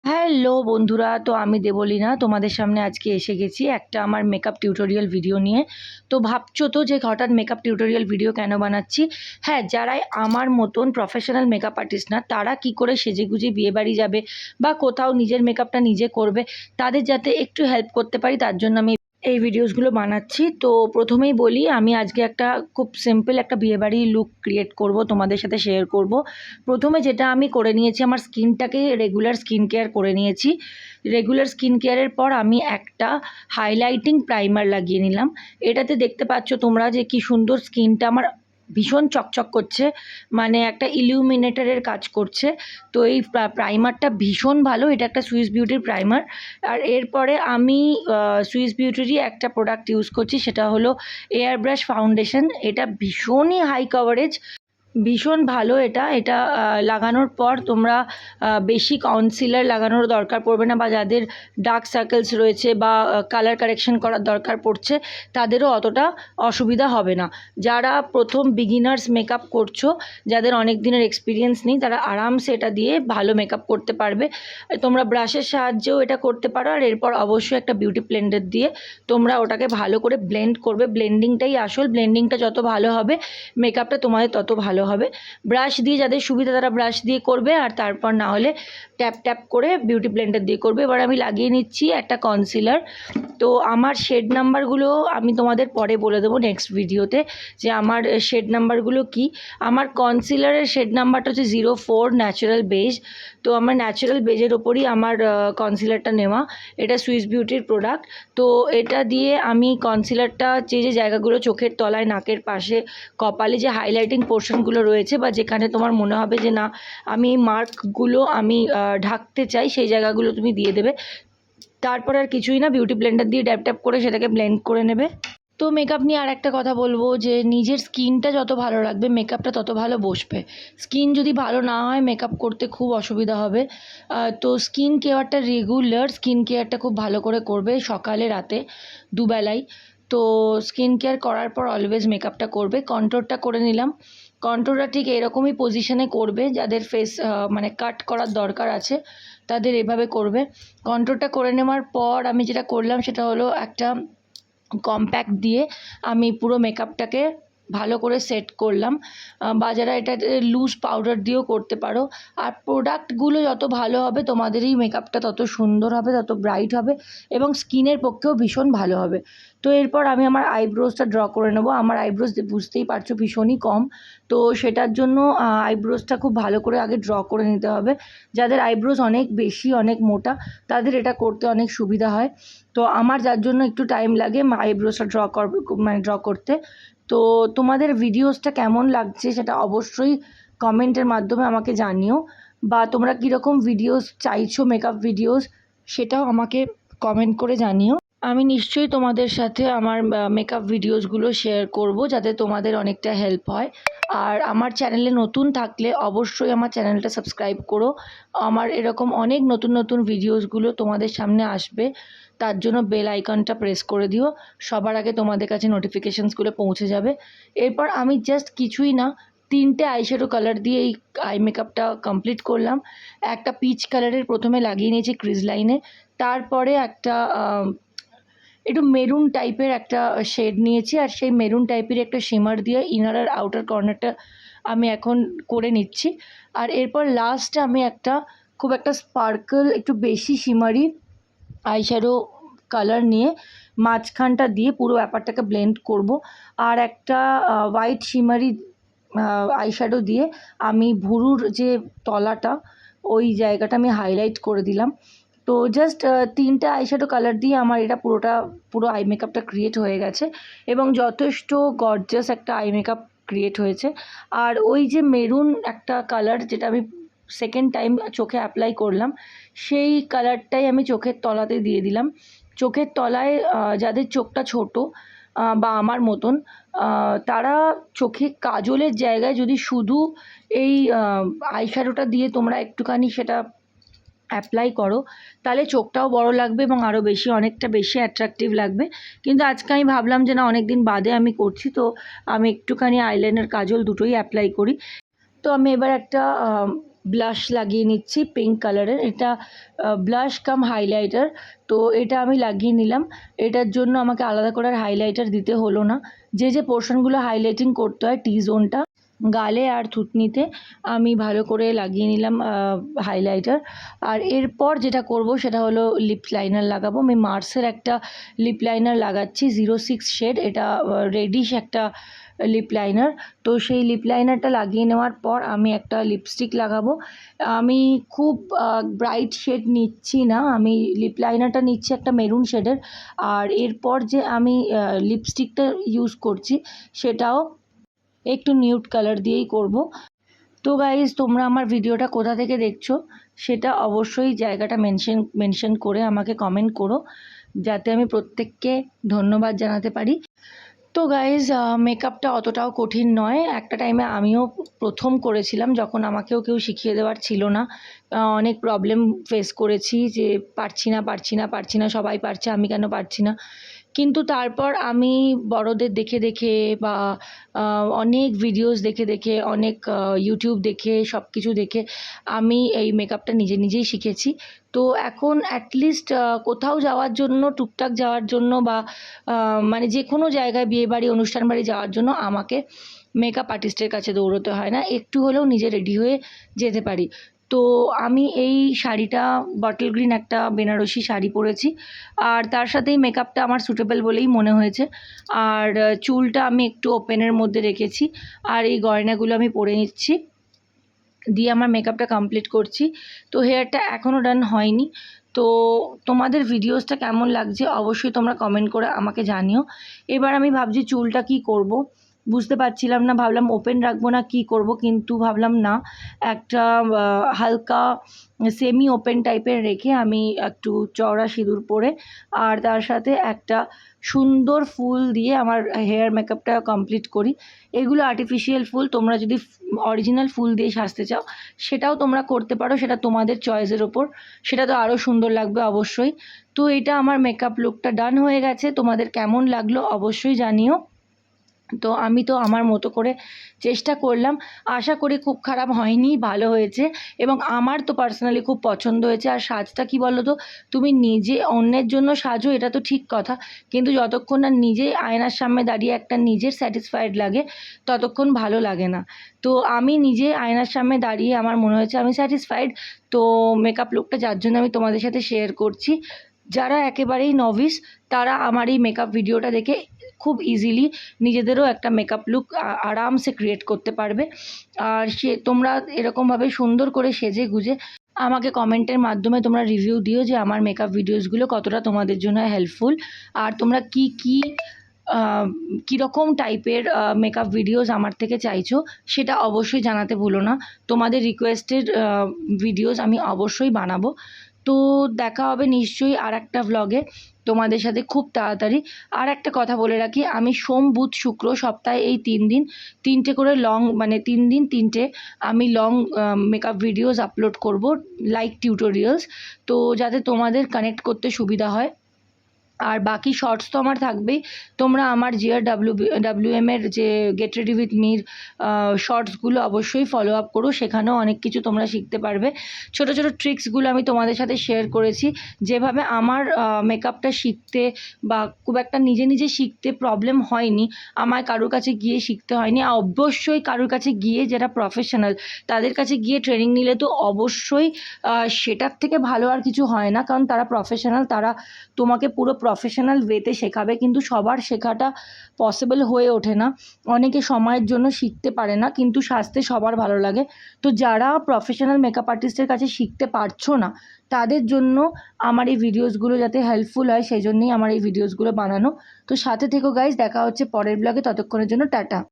Hello বন্ধুরা, তো আমি দেবলীনা তোমাদের সামনে আজকে এসে গেছি একটা আমার মেকআপ টিউটোরিয়াল ভিডিও নিয়ে। তো ভাবছো তো যে হঠাৎ মেকআপ টিউটোরিয়াল ভিডিও কেন বানাচ্ছি? হ্যাঁ, যারাই আমার মতন প্রফেশনাল মেকআপ আর্টিস্ট না, তারা কি করে সেজেগুজে বিয়েবাড়ি যাবে বা কোথাও নিজের মেকআপটা নিজে করবে, তাদের যাতে একটু হেল্প করতে পারি, তার জন্য আমি এই ভিডিওসগুলো বানাচ্ছি। তো প্রথমেই বলি, আমি আজকে একটা খুব সিম্পল একটা বিয়েবাড়ির লুক ক্রিয়েট করব, তোমাদের সাথে শেয়ার করব। প্রথমে যেটা আমি করে নিয়েছি, আমার স্কিনটাকে রেগুলার স্কিন কেয়ার করে নিয়েছি। রেগুলার স্কিন কেয়ারের পর আমি একটা হাইলাইটিং প্রাইমার লাগিয়ে নিলাম। এটাতে দেখতে পাচ্ছ তোমরা যে কি সুন্দর স্কিনটা আমার ভীষণ চকচক করছে, মানে একটা ইলিউমিনেটরের কাজ করছে। তো এই প্রাইমারটা ভীষণ ভালো, এটা একটা সুইস বিউটির প্রাইমার। আর এরপরে আমি সুইস বিউটিরই একটা প্রোডাক্ট ইউজ করছি, সেটা হলো এয়ার ব্রাশ ফাউন্ডেশন। এটা ভীষণই হাই কভারেজ, ভীষণ ভালো। এটা এটা লাগানোর পর তোমরা বেশি কনসিলার লাগানোর দরকার পড়বে না, বা যাদের ডার্ক সার্কেলস রয়েছে বা কালার কারেকশন করার দরকার পড়ছে, তাদেরও অতটা অসুবিধা হবে না। যারা প্রথম বিগিনার্স মেকআপ করছো, যাদের অনেক দিনের এক্সপিরিয়েন্স নেই, তারা আরামসে এটা দিয়ে ভালো মেকআপ করতে পারবে। তোমরা ব্রাশের সাহায্যেও এটা করতে পারো, আর এরপর অবশ্যই একটা বিউটি ব্লেন্ডার দিয়ে তোমরা ওটাকে ভালো করে ব্লেন্ড করবে। ব্লেন্ডিংটাই আসল, ব্লেন্ডিংটা যত ভালো হবে মেকআপটা তোমাদের তত ভালো হবে। ব্রাশ দিয়ে যাদের সুবিধা তারা ব্রাশ দিয়ে করবে, আর তারপর না হলে ট্যাপ ট্যাপ করে বিউটি ব্লেন্ডার দিয়ে করবে। এবার আমি লাগিয়ে নিচ্ছি একটা কনসিলার। তো আমার শেড নাম্বারগুলো আমি তোমাদের পরে বলে দেবো নেক্সট ভিডিওতে, যে আমার শেড নাম্বারগুলো কি। আমার কনসিলারের শেড নাম্বারটা হচ্ছে 04 ন্যাচারাল বেজ। তো আমার ন্যাচারাল বেজের ওপরই আমার কনসিলারটা নেওয়া। এটা সুইস বিউটির প্রোডাক্ট। তো এটা দিয়ে আমি কনসিলারটা যে যে জায়গাগুলো চোখের তলায়, নাকের পাশে, কপালে যে হাইলাইটিং পোর্শনগুলো রয়েছে, বা যেখানে তোমার মনে হবে যে না আমি এই মার্কগুলো আমি ঢাকতে চাই, সেই জায়গাগুলো তুমি দিয়ে দেবে। তারপর আর কিছুই না, বিউটি ব্লেন্ডার দিয়ে ড্যাপ ড্যাপ করে সেটাকে ব্লেন্ড করে নেবে। তো মেকআপ নিয়ে আর একটা কথা বলবো, যে নিজের স্কিনটা যত ভালো রাখবে মেকআপটা তত ভালো বসবে। স্কিন যদি ভালো না হয় মেকআপ করতে খুব অসুবিধা হবে। তো স্কিন কেয়ারটা রেগুলার স্কিন কেয়ারটা খুব ভালো করে করবে, সকালে রাতে দুবেলাই। তো স্কিন কেয়ার করার পর অলওয়েজ মেকআপটা করবে। কন্ট্রোরটা করে নিলাম। কন্ট্রোরটা ঠিক এরকমই পজিশনে করবে, যাদের ফেস মানে কাট করার দরকার আছে তাদের এভাবে করবে। কন্ট্রোরটা করে নেওয়ার পর আমি যেটা করলাম সেটা হলো একটা কম্প্যাক্ট দিয়ে আমি পুরো মেকআপটাকে ভালো করে সেট করলাম। বা যারা এটা লুজ পাউডার দিয়েও করতে পারো। আর প্রোডাক্টগুলো যত ভালো হবে তোমাদেরই মেকআপটা তত সুন্দর হবে, তত ব্রাইট হবে, এবং স্কিনের পক্ষেও ভীষণ ভালো হবে। তো এরপর আমি আমার আইব্রোজটা ড্র করে নেবো। আমার আইব্রোজ বুঝতেই পারছো ভীষণই কম, তো সেটার জন্য আইব্রোজটা খুব ভালো করে আগে ড্র করে নিতে হবে। যাদের আইব্রোজ অনেক বেশি, অনেক মোটা, তাদের এটা করতে অনেক সুবিধা হয়। তো আমার যার জন্য একটু টাইম লাগে আইব্রোসটা ড্র করতে। তো তোমাদের ভিডিওসটা কেমন লাগছে সেটা অবশ্যই কমেন্টের মাধ্যমে আমাকে জানিও, বা তোমরা কীরকম ভিডিওস চাইছো মেকআপ ভিডিওস, সেটাও আমাকে কমেন্ট করে জানিও। আমি নিশ্চয়ই তোমাদের সাথে আমার মেকআপ ভিডিওসগুলো শেয়ার করব, যাতে তোমাদের অনেকটা হেল্প হয়। আর আমার চ্যানেলে নতুন থাকলে অবশ্যই আমার চ্যানেলটা সাবস্ক্রাইব করো। আমার এরকম অনেক নতুন নতুন ভিডিওসগুলো তোমাদের সামনে আসবে, তার জন্য বেল আইকনটা প্রেস করে দিও, সবার আগে তোমাদের কাছে নোটিফিকেশানসগুলো পৌঁছে যাবে। এরপর আমি জাস্ট কিছুই না, 3টে আইশ্যাডো কালার দিয়ে এই আই মেকআপটা কমপ্লিট করলাম। একটা পিচ কালারের প্রথমে লাগিয়ে নিয়েছি ক্রিজ লাইনে, তারপরে একটা একটু মেরুন টাইপের একটা শেড নিয়েছি, আর সেই মেরুন টাইপের একটা শিমার দিয়ে ইনার আর আউটার কর্নারটা আমি এখন করে নিচ্ছি। আর এরপর লাস্টে আমি একটা খুব একটা স্পার্কল, একটু বেশি শিমারি আইশ্যাডো কালার নিয়ে মাঝখানটা দিয়ে পুরো ব্যাপারটাকে ব্লেন্ড করব। আর একটা হোয়াইট শিমারি আইশ্যাডো দিয়ে আমি ভুরুর যে তলাটা, ওই জায়গাটা আমি হাইলাইট করে দিলাম। তো জাস্ট 3টে আইশ্যাডো কালার দিয়ে আমার এটা পুরো আই মেকআপটা ক্রিয়েট হয়ে গেছে, এবং যথেষ্ট গর্জাস একটা আই মেকআপ ক্রিয়েট হয়েছে। আর ওই যে মেরুন একটা কালার যেটা আমি সেকেন্ড টাইম চোখে অ্যাপ্লাই করলাম, সেই কালারটাই আমি চোখের তলাতে দিয়ে দিলাম। চোখের তলায় যাদের চোখটা ছোটো বা আমার মতন, তারা চোখে কাজলের জায়গায় যদি শুধু এই আইশ্যাডোটা দিয়ে তোমরা একটুখানি সেটা অ্যাপ্লাই করো, তাহলে চোখটাও বড় লাগবে এবং আরও বেশি, অনেকটা বেশি অ্যাট্রাকটিভ লাগবে। কিন্তু আজকে আমি ভাবলাম যে না, অনেক দিন বাদে আমি করছি, তো আমি একটুখানি আইলাইনার কাজল দুটোই অ্যাপ্লাই করি। তো আমি এবার একটা ব্লাশ লাগিয়ে নিচ্ছি পিঙ্ক কালারের। এটা ব্লাশ কাম হাইলাইটার, তো এটা আমি লাগিয়ে নিলাম। এটার জন্য আমাকে আলাদা করে আর হাইলাইটার দিতে হলো না। যে পোর্শনগুলো হাইলাইটিং করতে হয় টি জোনটা, গালে আর থুতনিতে, আমি ভালো করে লাগিয়ে নিলাম হাইলাইটার। আর এরপর যেটা করব সেটা হলো লিপ লাইনার লাগাবো। আমি মার্সের একটা লিপ লাইনার লাগাচ্ছি 06 শেড, এটা রেডিশ একটা লিপ লাইনার। তো সেই লিপ লাইনারটা লাগিয়ে নেওয়ার পর আমি একটা লিপস্টিক লাগাবো। আমি খুব ব্রাইট শেড নিচ্ছি না, আমি লিপ লাইনারটা নিচ্ছি একটা মেরুন শেডের। আর এরপর যে আমি লিপস্টিকটা ইউজ করছি সেটাও একটু নিউড কালার দিয়েই করব। তো গাইজ, তোমরা আমার ভিডিওটা কোথা থেকে দেখছো সেটা অবশ্যই জায়গাটা মেনশন করে আমাকে কমেন্ট করো, যাতে আমি প্রত্যেককে ধন্যবাদ জানাতে পারি। তো গাইজ, মেকআপটা অতটাও কঠিন নয়। একটা টাইমে আমিও প্রথম করেছিলাম, যখন আমাকেও কেউ শিখিয়ে দেওয়ার ছিল না। অনেক প্রবলেম ফেস করেছি যে পারছি না, সবাই পারছে, আমি কেন পারছি না। কিন্তু তারপর আমি বড়দের দেখে দেখে বা অনেক ভিডিওস দেখে দেখে, অনেক ইউটিউব দেখে, সব কিছু দেখে আমি এই মেকআপটা নিজেই শিখেছি। তো এখন অ্যাটলিস্ট কোথাও যাওয়ার জন্য, টুকটাক যাওয়ার জন্য বা মানে যে কোনো জায়গায়, বিয়েবাড়ি, অনুষ্ঠান বাড়ি যাওয়ার জন্য আমাকে মেকআপ আর্টিস্টের কাছে দৌড়তে হয় না, একটু হলেও নিজে রেডি হয়ে যেতে পারি। তো আমি এই শাড়িটা বটল গ্রিন একটা বেনারসি শাড়ি পরেছি, আর তার সাথেই মেকআপটা আমার সুটেবল বলেই মনে হয়েছে। আর চুলটা আমি একটু ওপেনের মধ্যে রেখেছি, আর এই গয়নাগুলো আমি পরে নিচ্ছি, দিয়ে আমার মেকআপটা কমপ্লিট করছি। তো হেয়ারটা এখনও ডান হয়নি। তো তোমাদের ভিডিওসটা কেমন লাগছে অবশ্যই তোমরা কমেন্ট করে আমাকে জানিও। এবার আমি ভাবছি চুলটা কি করব, বুঝতে পারছিলাম না, ভাবলাম ওপেন রাখবো না কি করব, কিন্তু ভাবলাম না, একটা হালকা সেমি ওপেন টাইপের রেখে আমি একটু চওড়া সিঁদুর পরে আর তার সাথে একটা সুন্দর ফুল দিয়ে আমার হেয়ার মেকআপটা কমপ্লিট করি। এগুলো আর্টিফিশিয়াল ফুল, তোমরা যদি অরিজিনাল ফুল দিয়ে সাজতে চাও সেটাও তোমরা করতে পারো, সেটা তোমাদের চয়েসের ওপর, সেটা তো আরও সুন্দর লাগবে অবশ্যই। তো এটা আমার মেকআপ লুকটা ডান হয়ে গেছে, তোমাদের কেমন লাগলো অবশ্যই জানিও। তো আমি তো আমার মতো করে চেষ্টা করলাম, আশা করি খুব খারাপ হয়নি, ভালো হয়েছে, এবং আমার তো পার্সোনালি খুব পছন্দ হয়েছে। আর সাজটা কি বলো তো, তুমি নিজে অন্যের জন্য সাজো এটা তো ঠিক কথা, কিন্তু যতক্ষণ না নিজে আয়নার সামনে দাঁড়িয়ে একটা নিজের স্যাটিসফাইড লাগে ততক্ষণ ভালো লাগে না। তো আমি নিজে আয়নার সামনে দাঁড়িয়ে আমার মনে হয়েছে আমি স্যাটিসফাইড। তো মেকআপ লুকটা যার জন্য আমি তোমাদের সাথে শেয়ার করছি। যারা একেবারেই নভিস তারা আমার এই মেকআপ ভিডিওটা দেখে খুব ইজিলি নিজেদেরও একটা মেকআপ লুক আরামসে ক্রিয়েট করতে পারবে। আর তোমরা এরকমভাবে সুন্দর করে সেজে গুজে আমাকে কমেন্টের মাধ্যমে তোমরা রিভিউ দিও যে আমার মেকআপ ভিডিওসগুলো কতটা তোমাদের জন্য হেল্পফুল, আর তোমরা কীরকম টাইপের মেকআপ ভিডিওস আমার থেকে চাইছো সেটা অবশ্যই জানাতে ভুলো না। তোমাদের রিকোয়েস্টেড ভিডিওস আমি অবশ্যই বানাবো। তো দেখা হবে নিশ্চয়ই আর একটা ভ্লগে তোমাদের সাথে খুব তাড়াতাড়ি। আর একটা কথা বলে রাখি, আমি সোম, বুধ, শুক্র সপ্তাহে এই 3 দিন 3টে করে লং, মানে 3 দিন 3টে আমি লং মেকআপ ভিডিওস আপলোড করব, লাইক টিউটোরিয়ালস, তো যাতে তোমাদের কানেক্ট করতে সুবিধা হয়। আর বাকি শর্টস তো আমার থাকবেই, তোমরা আমার GRWM এর যে গেট রেডি উইথ মির শর্টসগুলো অবশ্যই ফলো আপ করো, সেখানেও অনেক কিছু তোমরা শিখতে পারবে। ছোট ছোট ট্রিক্সগুলো আমি তোমাদের সাথে শেয়ার করেছি, যেভাবে আমার মেকআপটা শিখতে বা খুব একটা নিজে শিখতে প্রবলেম হয়নি, আমায় কারোর কাছে গিয়ে শিখতে হয়নি। অবশ্যই কারোর কাছে গিয়ে, যারা প্রফেশনাল তাদের কাছে গিয়ে ট্রেনিং নিলে তো অবশ্যই সেটার থেকে ভালো আর কিছু হয় না, কারণ তারা প্রফেশনাল, তারা তোমাকে পুরো প্রফেশনাল ওয়েতে শেখাবে, কিন্তু সবার শেখাটা পসিবল হয়ে ওঠে না, অনেকে সময়ের জন্য শিখতে পারে না, কিন্তু সাজতে সবার ভালো লাগে। তো যারা প্রফেশনাল মেকআপ আর্টিস্টের কাছে শিখতে পারছো না তাদের জন্য আমার এই ভিডিওসগুলো যাতে হেল্পফুল হয় সেই জন্যই আমার এই ভিডিওসগুলো বানানো। তো সাথে থেকো গাইজ, দেখা হচ্ছে পরের ব্লগে, ততক্ষণের জন্য টাটা।